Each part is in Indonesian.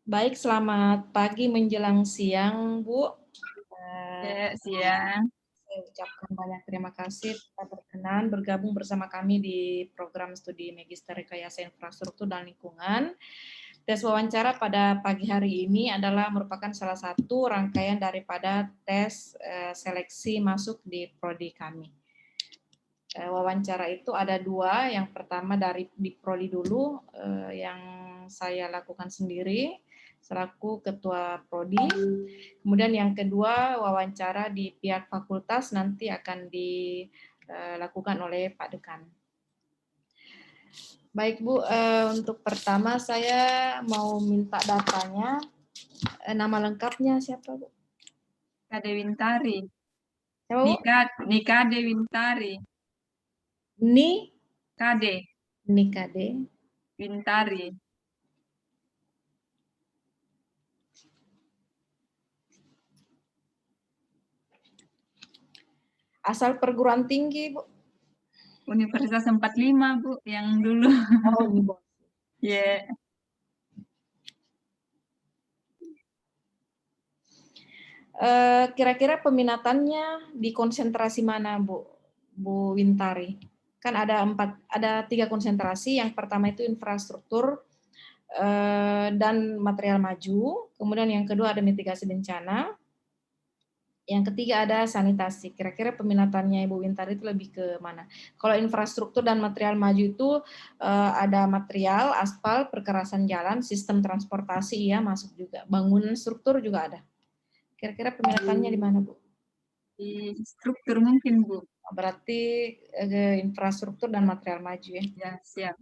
Baik, selamat pagi menjelang siang, Bu. Ya, siang. Saya ucapkan banyak terima kasih telah berkenan bergabung bersama kami di program studi Magister Rekayasa Infrastruktur dan Lingkungan. Tes wawancara pada pagi hari ini adalah merupakan salah satu rangkaian daripada tes seleksi masuk di prodi kami. Wawancara itu ada dua, yang pertama di prodi dulu yang saya lakukan sendiri selaku ketua prodi, kemudian yang kedua wawancara di pihak fakultas nanti akan dilakukan oleh Pak Dekan. Baik Bu, untuk pertama saya mau minta datanya, nama lengkapnya siapa Bu? Nika Dewintari. Siapa Bu? Nika Dewintari. Kade Nikade Wintari. asal perguruan tinggi Bu? Universitas 45, Bu, yang dulu. Oh, ini Bu. Ya. Kira-kira peminatannya di konsentrasi mana, Bu Wintari? Kan ada 3 konsentrasi. Yang pertama itu infrastruktur dan material maju. Kemudian yang kedua ada mitigasi bencana. Yang ketiga ada sanitasi. Kira-kira peminatannya Ibu Wintari itu lebih ke mana? Kalau infrastruktur dan material maju itu ada material, aspal, perkerasan jalan, sistem transportasi ya masuk juga. Bangunan struktur juga ada. Kira-kira peminatannya di mana, Bu? Di struktur mungkin, Bu. Berarti infrastruktur dan material maju ya. Ya, siap.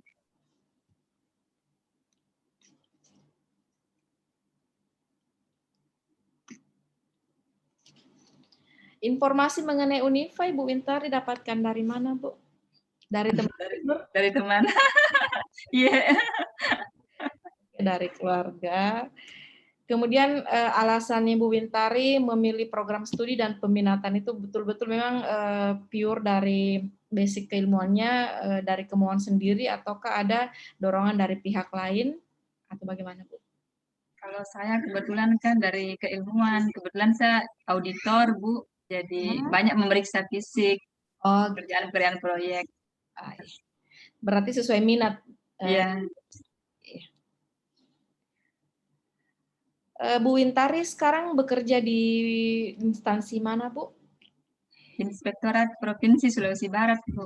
Informasi mengenai Unifa Ibu Wintari dapatkan dari mana, Bu? Dari teman? Dari teman. Iya. Dari keluarga. Kemudian alasannya Bu Wintari memilih program studi dan peminatan itu betul-betul memang pure dari basic keilmuannya, dari kemauan sendiri, ataukah ada dorongan dari pihak lain, atau bagaimana, Bu? Kalau saya kebetulan kan dari keilmuan. Kebetulan saya auditor, Bu. Jadi banyak memeriksa fisik, Oh, kerjaan-kerjaan proyek. berarti sesuai minat. Iya. Bu Wintari sekarang bekerja di instansi mana, Bu? Inspektorat Provinsi Sulawesi Barat, Bu.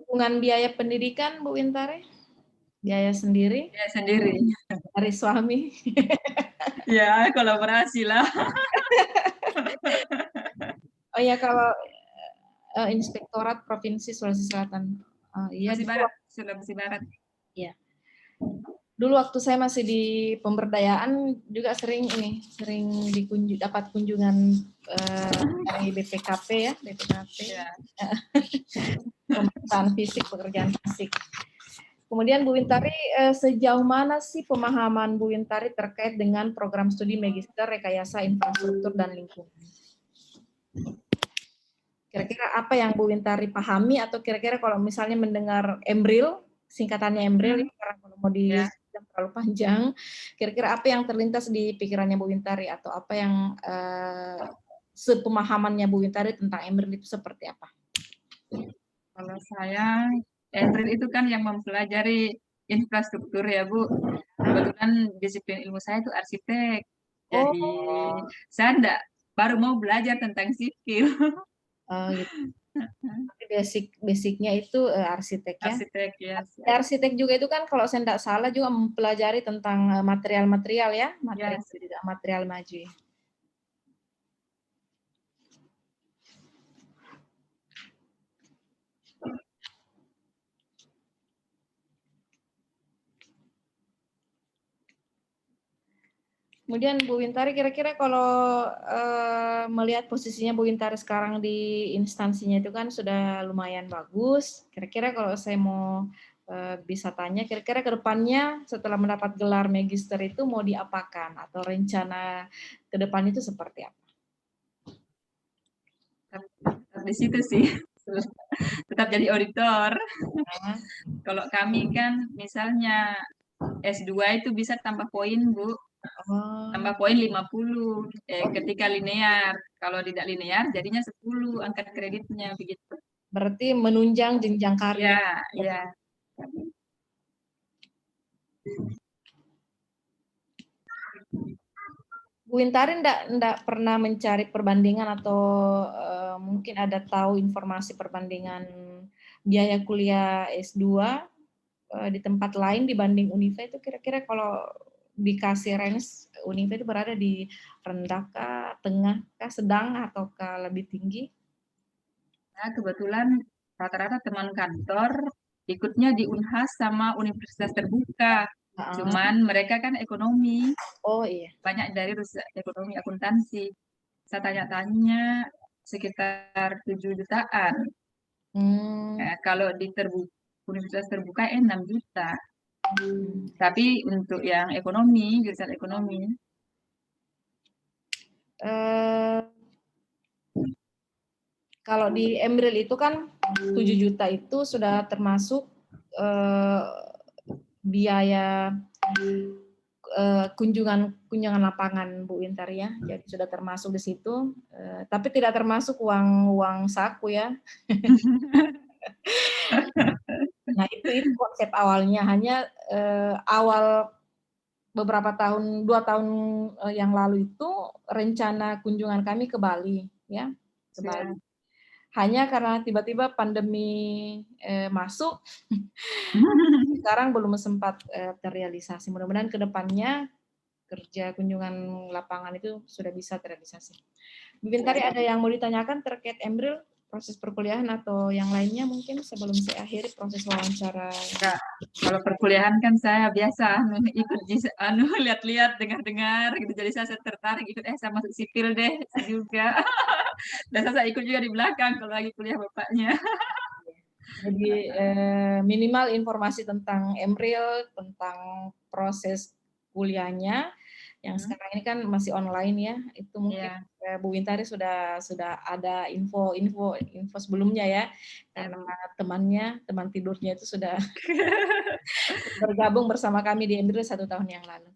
Dukungan biaya pendidikan, Bu Wintari? Biaya sendiri? Saya sendiri. Dari suami? Ya, kolaborasi lah. Oh ya, kalau Inspektorat Provinsi Sulawesi Selatan. Iya, Sulawesi Barat. Iya. Dulu waktu saya masih di pemberdayaan juga sering dapat kunjungan dari BPKP ya, BPKP. Ya. Pemeriksaan fisik, pekerjaan fisik. Kemudian Bu Wintari, sejauh mana sih pemahaman Bu Wintari terkait dengan program studi Magister Rekayasa Infrastruktur dan Lingkungan? Kira-kira apa yang Bu Wintari pahami, atau kira-kira kalau misalnya mendengar Embril, singkatannya Embril, karena kalau mau terlalu panjang, kira-kira apa yang terlintas di pikirannya Bu Wintari, atau apa yang sepemahamannya Bu Wintari tentang Embril itu seperti apa? Kalau saya, Embril itu kan yang mempelajari infrastruktur ya, Bu. Kebetulan disiplin ilmu saya itu arsitek. Jadi saya baru mau belajar tentang sipil. Gitu. Basicnya itu arsitek ya. Arsitek ya. Arsitek juga itu kan kalau saya tidak salah juga mempelajari tentang material-material ya, material maju. Kemudian Bu Wintari, kira-kira kalau melihat posisinya Bu Wintari sekarang di instansinya itu kan sudah lumayan bagus. Kira-kira kalau saya mau bisa tanya kira-kira ke depannya setelah mendapat gelar magister itu mau diapakan atau rencana ke depan itu seperti apa? Tetap di situ sih, tetap jadi auditor. Nah, Kalau kami kan misalnya S2 itu bisa tambah poin, Bu. oh, Tambah poin 50 ketika linear. Kalau tidak linear jadinya 10 angkat kreditnya begitu. berarti menunjang jenjang karir. Ya, ya. Bu Intari enggak pernah mencari perbandingan atau mungkin ada tahu informasi perbandingan biaya kuliah S2 di tempat lain dibanding Unifa itu kira-kira kalau dikasih range Unifa itu berada di rendah kah, tengah kah, sedang ataukah lebih tinggi? Nah, kebetulan rata-rata teman kantor ikutnya di Unhas sama Universitas Terbuka. Ah, Cuman mereka kan ekonomi, oh iya. banyak dari ekonomi akuntansi. Saya tanya-tanya sekitar 7 jutaan. Hmm. Kalau di Universitas Terbuka 6 juta. Tapi untuk yang ekonomi, jurusan ekonomi, Eh, kalau di Embril itu kan 7 juta itu sudah termasuk eh, biaya kunjungan lapangan Bu Intar ya, jadi sudah termasuk di situ, tapi tidak termasuk uang saku ya. Nah itu konsep awalnya, hanya awal beberapa tahun 2 tahun yang lalu itu rencana kunjungan kami ke Bali ya, ke Bali. Hanya karena tiba-tiba pandemi masuk, sekarang belum sempat terrealisasi. Mudah-mudahan ke depannya kerja kunjungan lapangan itu sudah bisa terrealisasi. Bu Bintari ada yang mau ditanyakan terkait Embril, proses perkuliahan atau yang lainnya mungkin sebelum saya akhiri proses wawancara? Enggak. Kalau perkuliahan kan saya biasa ikut lihat-lihat, dengar-dengar gitu. Jadi saya tertarik ikut saya masuk sipil deh juga. Dan saya ikut juga di belakang kalau lagi kuliah bapaknya. Jadi minimal informasi tentang Embril, tentang proses kuliahnya yang sekarang ini kan masih online ya. Itu mungkin Iya, Bu Wintari sudah ada info sebelumnya ya. ya Karena Bu. teman tidurnya itu sudah bergabung bersama kami di Embril 1 tahun yang lalu.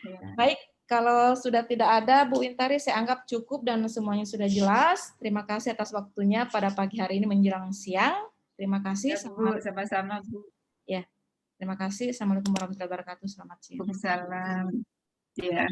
Ya. Baik, kalau sudah tidak ada Bu Intari saya anggap cukup dan semuanya sudah jelas. Terima kasih atas waktunya pada pagi hari ini menjelang siang. Terima kasih. Ya Bu, sama-sama Bu. Ya, terima kasih. Assalamualaikum warahmatullahi wabarakatuh. Selamat siang. Waalaikumsalam. Ya.